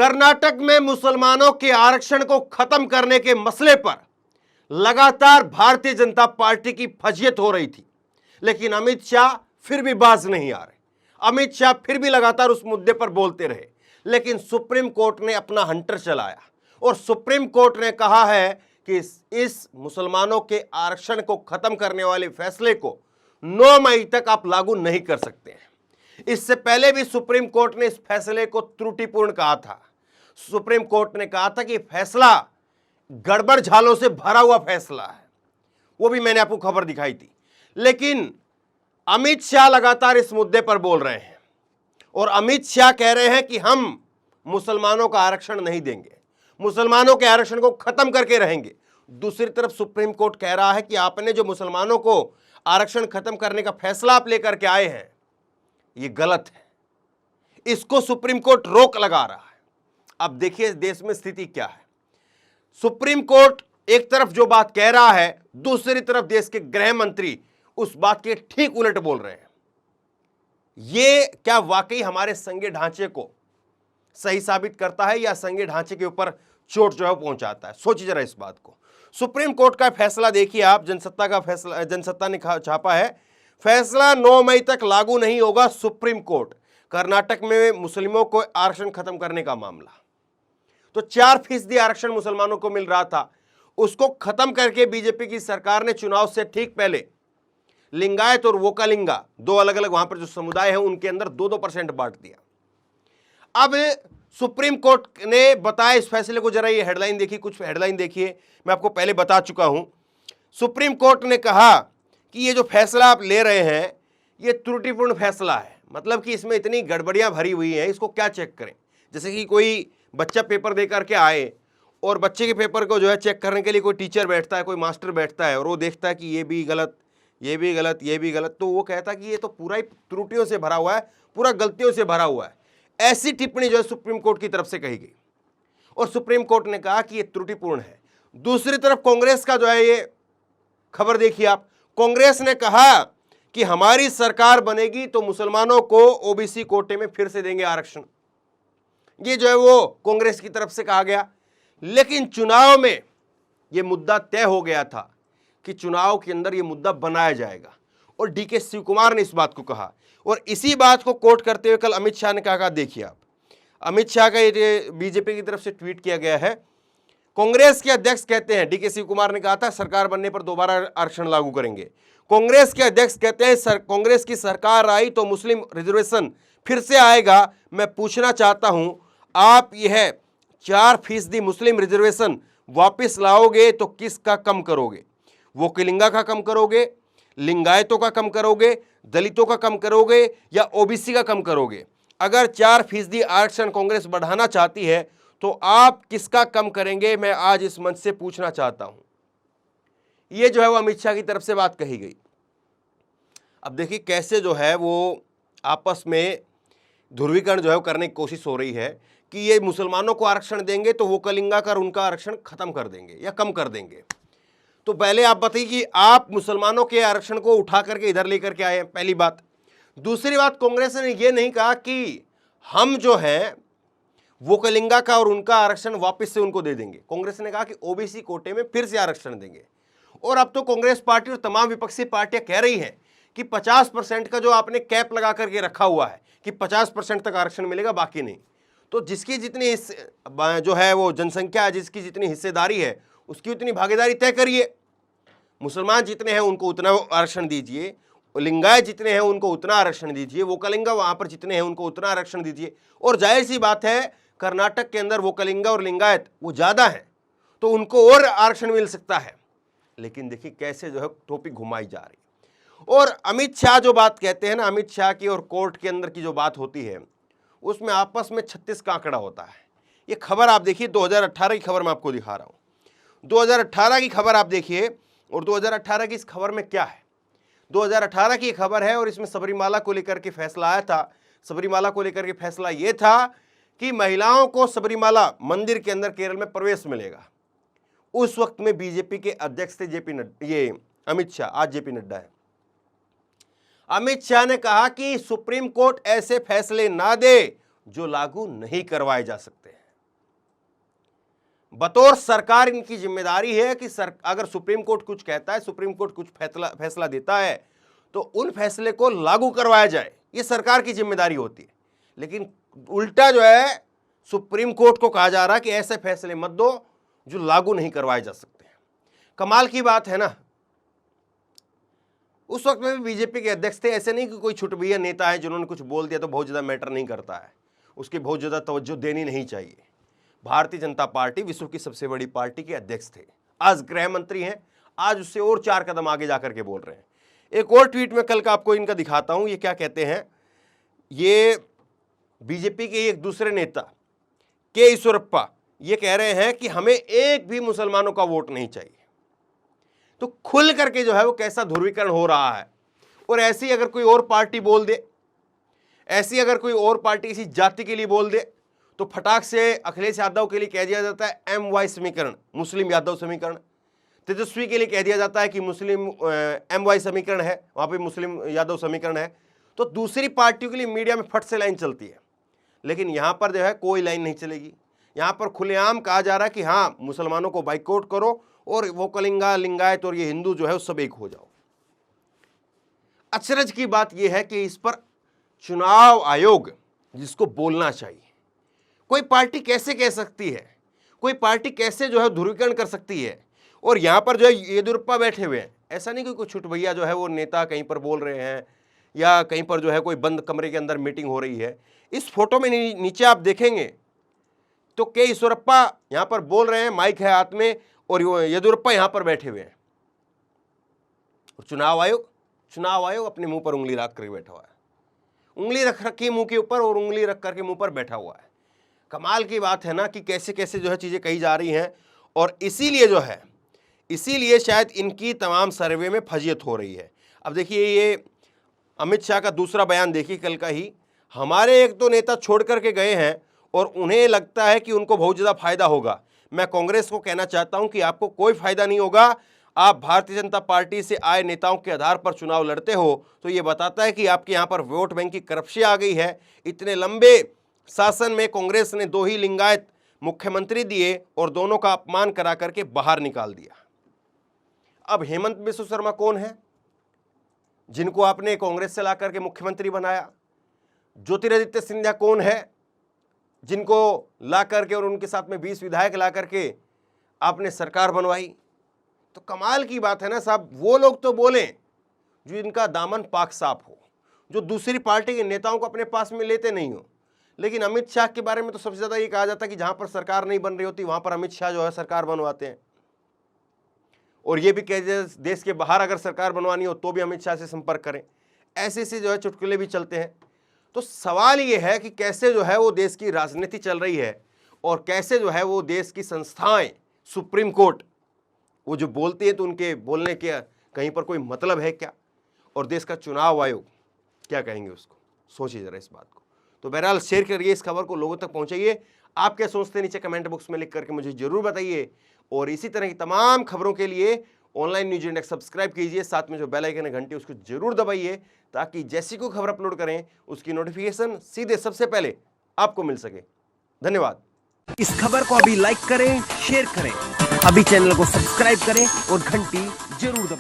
कर्नाटक में मुसलमानों के आरक्षण को खत्म करने के मसले पर लगातार भारतीय जनता पार्टी की फजीयत हो रही थी, लेकिन अमित शाह फिर भी बाज नहीं आ रहे। अमित शाह फिर भी लगातार उस मुद्दे पर बोलते रहे, लेकिन सुप्रीम कोर्ट ने अपना हंटर चलाया और सुप्रीम कोर्ट ने कहा है कि इस मुसलमानों के आरक्षण को खत्म करने वाले फैसले को 9 मई तक आप लागू नहीं कर सकते हैं। इससे पहले भी सुप्रीम कोर्ट ने इस फैसले को त्रुटिपूर्ण कहा था। सुप्रीम कोर्ट ने कहा था कि फैसला गड़बड़ झालों से भरा हुआ फैसला है, वो भी मैंने आपको खबर दिखाई थी। लेकिन अमित शाह लगातार इस मुद्दे पर बोल रहे हैं और अमित शाह कह रहे हैं कि हम मुसलमानों का आरक्षण नहीं देंगे, मुसलमानों के आरक्षण को खत्म करके रहेंगे। दूसरी तरफ सुप्रीम कोर्ट कह रहा है कि आपने जो मुसलमानों को आरक्षण खत्म करने का फैसला आप लेकर के आए हैं, ये गलत है। इसको सुप्रीम कोर्ट रोक लगा रहा है। अब देखिए देश में स्थिति क्या है। सुप्रीम कोर्ट एक तरफ जो बात कह रहा है, दूसरी तरफ देश के गृह मंत्री उस बात के ठीक उलट बोल रहे हैं। ये क्या वाकई हमारे संघीय ढांचे को सही साबित करता है या संघीय ढांचे के ऊपर चोट जो है पहुंचाता है? सोचिए जरा इस बात को। सुप्रीम कोर्ट का फैसला देखिए आप, जनसत्ता का फैसला, जनसत्ता ने छापा है, फैसला 9 मई तक लागू नहीं होगा। सुप्रीम कोर्ट कर्नाटक में मुस्लिमों को आरक्षण खत्म करने का मामला, तो 4% आरक्षण मुसलमानों को मिल रहा था, उसको खत्म करके बीजेपी की सरकार ने चुनाव से ठीक पहले लिंगायत और वोकालिंगा, दो अलग अलग वहां पर जो समुदाय है उनके अंदर 2-2% बांट दिया। अब सुप्रीम कोर्ट ने बताया इस फैसले को, जरा ये हेडलाइन देखिए, कुछ हेडलाइन देखिए, मैं आपको पहले बता चुका हूं। सुप्रीम कोर्ट ने कहा कि ये जो फैसला आप ले रहे हैं ये त्रुटिपूर्ण फैसला है, मतलब कि इसमें इतनी गड़बड़ियां भरी हुई हैं, इसको क्या चेक करें। जैसे कि कोई बच्चा पेपर दे करके आए और बच्चे के पेपर को जो है चेक करने के लिए कोई टीचर बैठता है, कोई मास्टर बैठता है और वो देखता है कि ये भी गलत, ये भी गलत, ये भी गलत, तो वो कहता है कि ये तो पूरा ही त्रुटियों से भरा हुआ है, पूरा गलतियों से भरा हुआ है। ऐसी टिप्पणी जो है सुप्रीम कोर्ट की तरफ से कही गई और सुप्रीम कोर्ट ने कहा कि ये त्रुटिपूर्ण है। दूसरी तरफ कांग्रेस का जो है ये खबर देखिए आप, कांग्रेस ने कहा कि हमारी सरकार बनेगी तो मुसलमानों को ओबीसी कोटे में फिर से देंगे आरक्षण। ये जो है वो कांग्रेस की तरफ से कहा गया, लेकिन चुनाव में ये मुद्दा तय हो गया था कि चुनाव के अंदर ये मुद्दा बनाया जाएगा और डीके शिव कुमार ने इस बात को कहा और इसी बात को कोट करते हुए कल अमित शाह ने कहा, देखिए आप, अमित शाह का ये बीजेपी की तरफ से ट्वीट किया गया है। कांग्रेस के अध्यक्ष कहते हैं, डीके शिव कुमार ने कहा था सरकार बनने पर दोबारा आरक्षण लागू करेंगे। कांग्रेस के अध्यक्ष कहते हैं कांग्रेस की सरकार आई तो मुस्लिम रिजर्वेशन फिर से आएगा। मैं पूछना चाहता हूं, आप यह 4% मुस्लिम रिजर्वेशन वापस लाओगे तो किसका कम करोगे? वोकलिंगा का कम करोगे, लिंगायतों का कम करोगे, दलितों का कम करोगे या ओबीसी का कम करोगे? अगर 4% आरक्षण कांग्रेस बढ़ाना चाहती है तो आप किसका कम करेंगे? मैं आज इस मंच से पूछना चाहता हूं। ये जो है वो अमित शाह की तरफ से बात कही गई। अब देखिए कैसे जो है वो आपस में ध्रुवीकरण जो है करने की कोशिश हो रही है कि ये मुसलमानों को आरक्षण देंगे तो वो कलिंगा कर उनका आरक्षण खत्म कर देंगे या कम कर देंगे। तो पहले आप बताइए कि आप मुसलमानों के आरक्षण को उठा करके इधर लेकर के आए हैं, पहली बात। दूसरी बात, कांग्रेस ने ये नहीं कहा कि हम जो है वो कलिंगा का और उनका आरक्षण वापस से उनको दे देंगे। कांग्रेस ने कहा कि ओबीसी कोटे में फिर से आरक्षण देंगे। और अब तो कांग्रेस पार्टी और तमाम विपक्षी पार्टियां कह रही हैं कि 50% का जो आपने कैप लगा करके रखा हुआ है कि 50% तक आरक्षण मिलेगा, बाकी नहीं। तो जिसकी जितनी जो है वो जनसंख्या, जिसकी जितनी हिस्सेदारी है उसकी उतनी भागीदारी तय करिए। मुसलमान जितने हैं उनको उतना आरक्षण दीजिए, लिंगायत जितने हैं उनको उतना आरक्षण दीजिए, वोकलिंगा वहां पर जितने हैं उनको उतना आरक्षण दीजिए। और जाहिर सी बात है कर्नाटक के अंदर वोकलिंगा और लिंगायत वो ज्यादा है तो उनको और आरक्षण मिल सकता है। लेकिन देखिए कैसे जो है टोपी घुमाई जा रही। और अमित शाह जो बात कहते हैं ना, अमित शाह की और कोर्ट के अंदर की जो बात होती है उसमें आपस में 36 का आंकड़ा होता है। ये खबर आप देखिए, 2018 की खबर मैं आपको दिखा रहा हूं। 2018 की खबर आप देखिए और 2018 की इस खबर में क्या है। 2018 की खबर है और इसमें सबरीमाला को लेकर के फैसला आया था। सबरीमाला को लेकर के फैसला यह था कि महिलाओं को सबरीमाला मंदिर के अंदर केरल में प्रवेश मिलेगा। उस वक्त में बीजेपी के अध्यक्ष थे जेपी नड्डा, ये अमित शाह, आज जेपी नड्डा है। अमित शाह ने कहा कि सुप्रीम कोर्ट ऐसे फैसले ना दे जो लागू नहीं करवाए जा सकते हैं। बतौर सरकार इनकी जिम्मेदारी है कि अगर सुप्रीम कोर्ट कुछ कहता है, सुप्रीम कोर्ट कुछ फैसला देता है, तो उन फैसले को लागू करवाया जाए, ये सरकार की जिम्मेदारी होती है। लेकिन उल्टा जो है सुप्रीम कोर्ट को कहा जा रहा है कि ऐसे फैसले मत दो जो लागू नहीं करवाए जा सकते हैं। कमाल की बात है ना, उस वक्त में भी बीजेपी के अध्यक्ष थे। ऐसे नहीं कि कोई छुटभैया नेता है जिन्होंने कुछ बोल दिया तो बहुत ज़्यादा मैटर नहीं करता है, उसकी बहुत ज़्यादा तवज्जो देनी नहीं चाहिए। भारतीय जनता पार्टी विश्व की सबसे बड़ी पार्टी के अध्यक्ष थे, आज गृह मंत्री हैं, आज उससे और 4 कदम आगे जाकर के बोल रहे हैं। एक और ट्वीट में कल का आपको इनका दिखाता हूं, ये क्या कहते हैं। ये बीजेपी के एक दूसरे नेता के ईश्वरप्पा ये कह रहे हैं कि हमें एक भी मुसलमानों का वोट नहीं चाहिए। तो खुल करके जो है वो कैसा ध्रुवीकरण हो रहा है। और ऐसी अगर कोई और पार्टी बोल दे, ऐसी अगर कोई और पार्टी किसी जाति के लिए बोल दे, तो फटाक से अखिलेश यादव के लिए कह दिया जाता है MY समीकरण, मुस्लिम यादव समीकरण। तेजस्वी के लिए कह दिया जाता है कि मुस्लिम MY समीकरण है, वहाँ पे मुस्लिम यादव समीकरण है। तो दूसरी पार्टियों के लिए मीडिया में फट से लाइन चलती है, लेकिन यहाँ पर जो है कोई लाइन नहीं चलेगी। यहाँ पर खुलेआम कहा जा रहा है कि हाँ मुसलमानों को बाइकआउट करो और वो कलिंगा, लिंगायत और ये हिंदू जो है वो सब एक हो जाओ। अचरज की बात यह है कि इस पर चुनाव आयोग जिसको बोलना चाहिए, कोई पार्टी कैसे कह सकती है, कोई पार्टी कैसे जो है ध्रुवीकरण कर सकती है। और यहाँ पर जो है येदियुरप्पा बैठे हुए हैं, ऐसा नहीं कि कोई छुटभैया जो है वो नेता कहीं पर बोल रहे हैं या कहीं पर जो है कोई बंद कमरे के अंदर मीटिंग हो रही है। इस फोटो में नीचे आप देखेंगे तो के ईश्वरप्पा यहाँ पर बोल रहे हैं, माइक है हाथ में, और येदियुरप्पा यहाँ पर बैठे हुए हैं। और चुनाव आयोग अपने मुंह पर उंगली रख करके बैठा हुआ है, उंगली रख रखी मुंह के ऊपर और उंगली रख करके मुंह पर बैठा हुआ है। कमाल की बात है ना कि कैसे कैसे जो है चीज़ें कही जा रही हैं। और इसीलिए शायद इनकी तमाम सर्वे में फजीयत हो रही है। अब देखिए ये अमित शाह का दूसरा बयान देखिए कल का ही, हमारे एक तो नेता छोड़ करके गए हैं और उन्हें लगता है कि उनको बहुत ज़्यादा फायदा होगा। मैं कांग्रेस को कहना चाहता हूं कि आपको कोई फायदा नहीं होगा। आप भारतीय जनता पार्टी से आए नेताओं के आधार पर चुनाव लड़ते हो, तो ये बताता है कि आपके यहाँ पर वोट बैंक की करप्शन आ गई है। इतने लंबे शासन में कांग्रेस ने 2 ही लिंगायत मुख्यमंत्री दिए और दोनों का अपमान करा करके बाहर निकाल दिया। अब हेमंत बिस्व शर्मा कौन है जिनको आपने कांग्रेस से ला करके मुख्यमंत्री बनाया? ज्योतिरादित्य सिंधिया कौन है जिनको ला करके और उनके साथ में 20 विधायक ला करके आपने सरकार बनवाई? तो कमाल की बात है ना साहब, वो लोग तो बोले जो इनका दामन पाक साफ हो, जो दूसरी पार्टी के नेताओं को अपने पास में लेते नहीं हो। लेकिन अमित शाह के बारे में तो सबसे ज़्यादा ये कहा जाता है कि जहाँ पर सरकार नहीं बन रही होती वहाँ पर अमित शाह जो है सरकार बनवाते हैं। और ये भी कह देश के बाहर अगर सरकार बनवानी हो तो भी अमित शाह से संपर्क करें। ऐसे से जो है चुटकुले भी चलते हैं। तो सवाल ये है कि कैसे जो है वो देश की राजनीति चल रही है और कैसे जो है वो देश की संस्थाएं, सुप्रीम कोर्ट, वो जो बोलती है तो उनके बोलने के कहीं पर कोई मतलब है क्या? और देश का चुनाव आयोग क्या कहेंगे उसको? सोचिए जरा इस बात को। तो बहरहाल शेयर करिए इस खबर को, लोगों तक पहुंचाइए। आप क्या सोचते हैं नीचे कमेंट बॉक्स में लिख करके मुझे जरूर बताइए। और इसी तरह की तमाम खबरों के लिए ऑनलाइन न्यूज इंडेक्स सब्सक्राइब कीजिए, साथ में जो बेल आइकन है घंटी उसको जरूर दबाइए ताकि जैसी कोई खबर अपलोड करें उसकी नोटिफिकेशन सीधे सबसे पहले आपको मिल सके। धन्यवाद। इस खबर को अभी लाइक करें, शेयर करें, अभी चैनल को सब्सक्राइब करें और घंटी जरूर दबाएं।